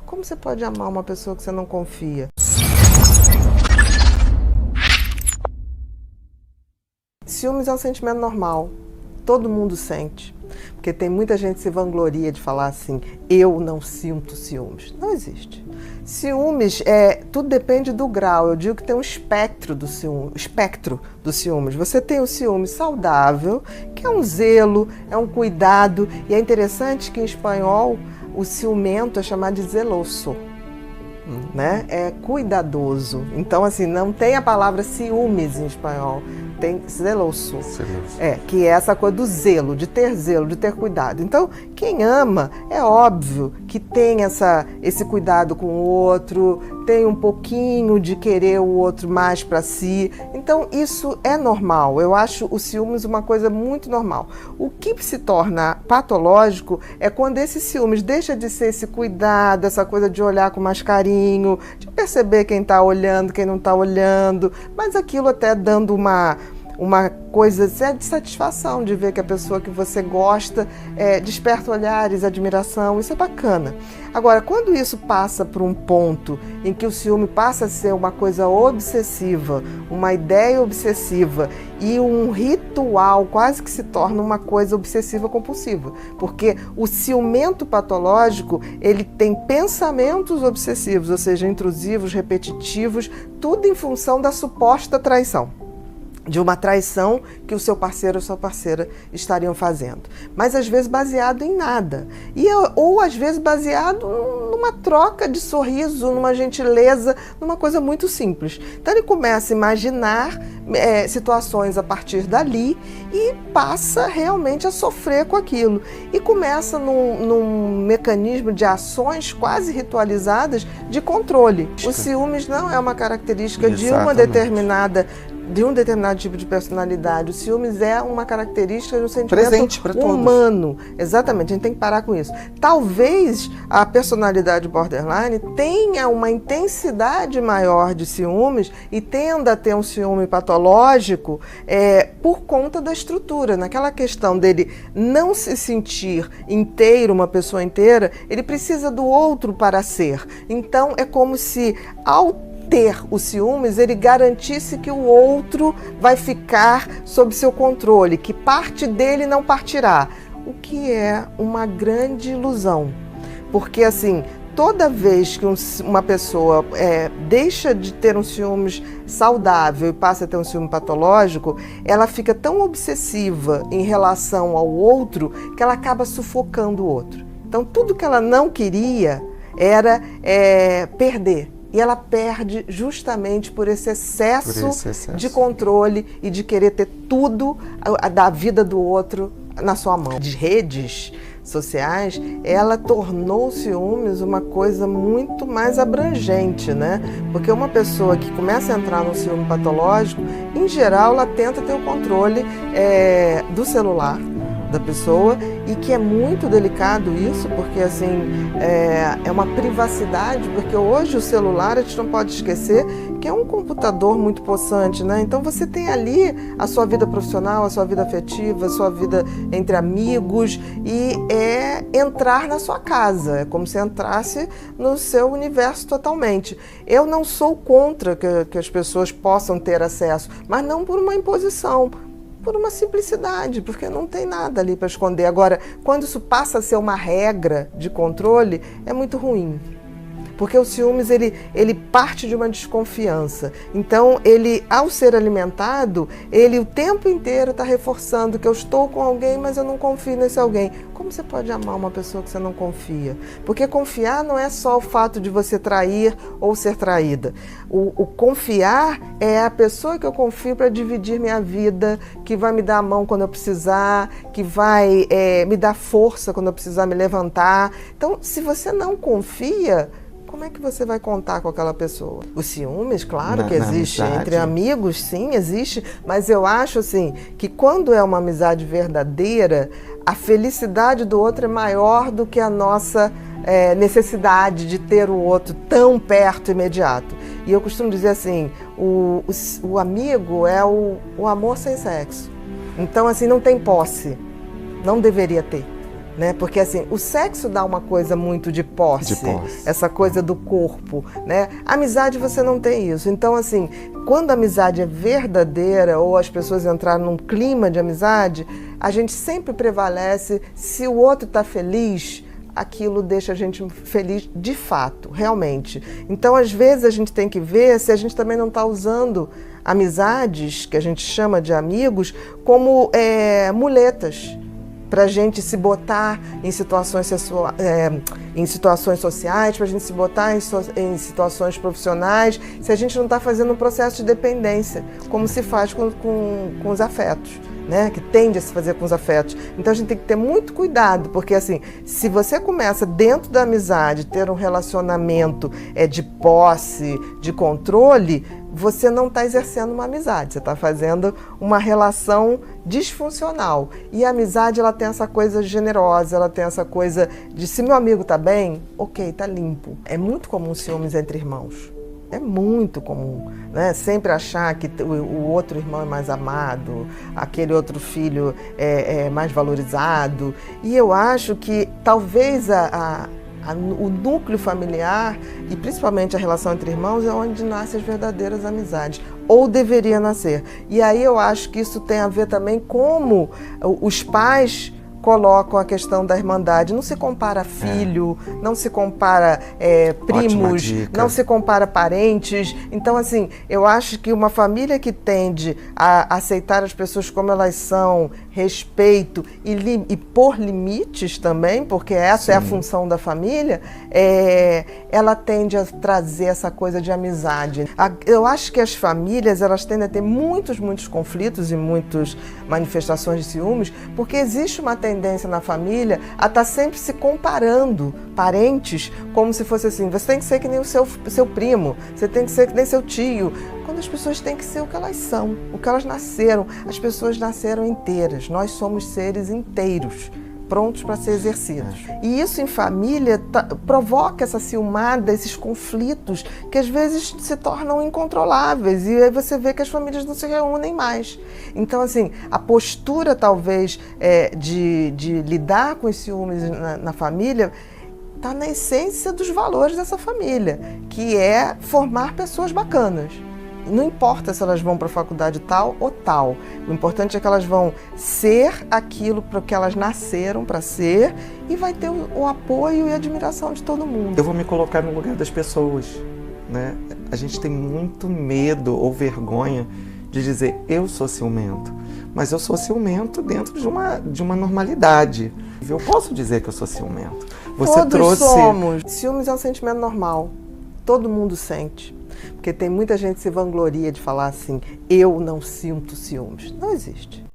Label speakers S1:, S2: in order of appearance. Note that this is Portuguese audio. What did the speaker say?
S1: Como você pode amar uma pessoa que você não confia? Ciúmes é um sentimento normal, todo mundo sente, porque tem muita gente que se vangloria de falar assim, eu não sinto ciúmes. Não existe. Ciúmes, tudo depende do grau. Eu digo que tem um espectro do ciúmes. Você tem o ciúme saudável, que é um zelo, é um cuidado, e é interessante que em espanhol o ciumento é chamado de zeloso. Né? É cuidadoso. Então, assim, não tem a palavra ciúmes em espanhol, tem zeloso. Que é essa coisa do zelo, de ter cuidado. Então, quem ama, é óbvio que tem esse cuidado com o outro, tem um pouquinho de querer o outro mais para si. Então, isso é normal. Eu acho o ciúmes uma coisa muito normal. O que se torna patológico é quando esse ciúmes deixa de ser esse cuidado, essa coisa de olhar com mais carinho, de perceber quem está olhando, quem não está olhando, mas aquilo até dando uma coisa de satisfação de ver que a pessoa que você gosta desperta olhares, admiração, isso é bacana. Agora, quando isso passa por um ponto em que o ciúme passa a ser uma coisa obsessiva, uma ideia obsessiva e um ritual, quase que se torna uma coisa obsessiva compulsiva, porque o ciumento patológico, ele tem pensamentos obsessivos, ou seja, intrusivos, repetitivos, tudo em função da suposta traição. De uma traição que o seu parceiro ou sua parceira estariam fazendo. Mas às vezes baseado em nada. Ou às vezes baseado numa troca de sorriso, numa gentileza, numa coisa muito simples. Então ele começa a imaginar situações a partir dali e passa realmente a sofrer com aquilo. E começa num mecanismo de ações quase ritualizadas de controle. O ciúmes não é uma característica de um determinado tipo de personalidade. O ciúmes é uma característica de um sentimento humano. Exatamente, a gente tem que parar com isso. Talvez a personalidade borderline tenha uma intensidade maior de ciúmes e tenda a ter um ciúme patológico por conta da estrutura. Naquela questão dele não se sentir inteiro, uma pessoa inteira, ele precisa do outro para ser. Então é como se ao ter o ciúmes, ele garantisse que o outro vai ficar sob seu controle, que parte dele não partirá, o que é uma grande ilusão, porque assim, toda vez que uma pessoa deixa de ter um ciúmes saudável e passa a ter um ciúme patológico, ela fica tão obsessiva em relação ao outro que ela acaba sufocando o outro. Então tudo que ela não queria era perder. E ela perde justamente por esse excesso de controle e de querer ter tudo da vida do outro na sua mão. De redes sociais, ela tornou o ciúmes uma coisa muito mais abrangente, né? Porque uma pessoa que começa a entrar no ciúme patológico, em geral, ela tenta ter o controle do celular da pessoa, e que é muito delicado isso, porque assim, é uma privacidade, porque hoje o celular, a gente não pode esquecer que é um computador muito possante, né? Então você tem ali a sua vida profissional, a sua vida afetiva, a sua vida entre amigos, e entrar na sua casa, é como se entrasse no seu universo totalmente. Eu não sou contra que as pessoas possam ter acesso, mas não por uma imposição, por uma simplicidade, porque não tem nada ali para esconder. Agora, quando isso passa a ser uma regra de controle, é muito ruim. Porque o ciúmes, ele parte de uma desconfiança. Então, ele, ao ser alimentado, ele o tempo inteiro está reforçando que eu estou com alguém, mas eu não confio nesse alguém. Como você pode amar uma pessoa que você não confia? Porque confiar não é só o fato de você trair ou ser traída. O confiar é a pessoa que eu confio para dividir minha vida, que vai me dar a mão quando eu precisar, que vai me dar força quando eu precisar me levantar. Então, se você não confia, como é que você vai contar com aquela pessoa? O ciúmes, claro que existe. Entre amigos, sim, existe. Mas eu acho assim, que quando é uma amizade verdadeira, a felicidade do outro é maior do que a nossa necessidade de ter o outro tão perto, imediato. E eu costumo dizer assim, o amigo é o amor sem sexo. Então, assim, não tem posse. Não deveria ter. né? Porque assim, o sexo dá uma coisa muito de posse, essa coisa do corpo, né? Amizade você não tem isso. Então assim, quando a amizade é verdadeira ou as pessoas entraram num clima de amizade, a gente sempre prevalece. Se o outro está feliz, aquilo deixa a gente feliz de fato, realmente. Então, às vezes, a gente tem que ver se a gente também não está usando amizades, que a gente chama de amigos, como muletas, para a gente se botar em situações sociais, para a gente se botar em situações profissionais, se a gente não está fazendo um processo de dependência, como se faz com os afetos, né? Que tende a se fazer com os afetos. Então a gente tem que ter muito cuidado, porque assim, se você começa dentro da amizade ter um relacionamento de posse, de controle, você não está exercendo uma amizade, você está fazendo uma relação disfuncional. E a amizade, ela tem essa coisa generosa, ela tem essa coisa de se meu amigo está bem, ok, está limpo. É muito comum ciúmes entre irmãos. É muito comum, né? Sempre achar que o outro irmão é mais amado, aquele outro filho é mais valorizado. E eu acho que talvez o núcleo familiar e principalmente a relação entre irmãos é onde nascem as verdadeiras amizades, ou deveria nascer. E aí eu acho que isso tem a ver também como os pais colocam a questão da irmandade. Não se compara filho, não se compara primos, não se compara parentes. Então, assim, eu acho que uma família que tende a aceitar as pessoas como elas são, respeito e pôr limites também, porque essa é a função da família, ela tende a trazer essa coisa de amizade. Eu acho que as famílias, elas tendem a ter muitos conflitos e muitas manifestações de ciúmes, porque existe uma tendência na família a estar sempre se comparando parentes, como se fosse assim, você tem que ser que nem o seu primo, você tem que ser que nem seu tio, quando as pessoas têm que ser o que elas são, o que elas nasceram. As pessoas nasceram inteiras, nós somos seres inteiros, prontos para ser exercidos. E isso em família provoca essa ciumada, esses conflitos que às vezes se tornam incontroláveis, e aí você vê que as famílias não se reúnem mais. Então, assim, a postura talvez de lidar com os ciúmes na família está na essência dos valores dessa família, que é formar pessoas bacanas. Não importa se elas vão para a faculdade tal ou tal. O importante é que elas vão ser aquilo para que elas nasceram para ser, e vai ter o apoio e a admiração de todo mundo.
S2: Eu vou me colocar no lugar das pessoas, né? A gente tem muito medo ou vergonha de dizer eu sou ciumento, mas eu sou ciumento dentro de uma normalidade. Eu posso dizer que eu sou ciumento.
S1: Todos somos. Ciúmes é um sentimento normal. Todo mundo sente. Porque tem muita gente que se vangloria de falar assim, eu não sinto ciúmes. Não existe.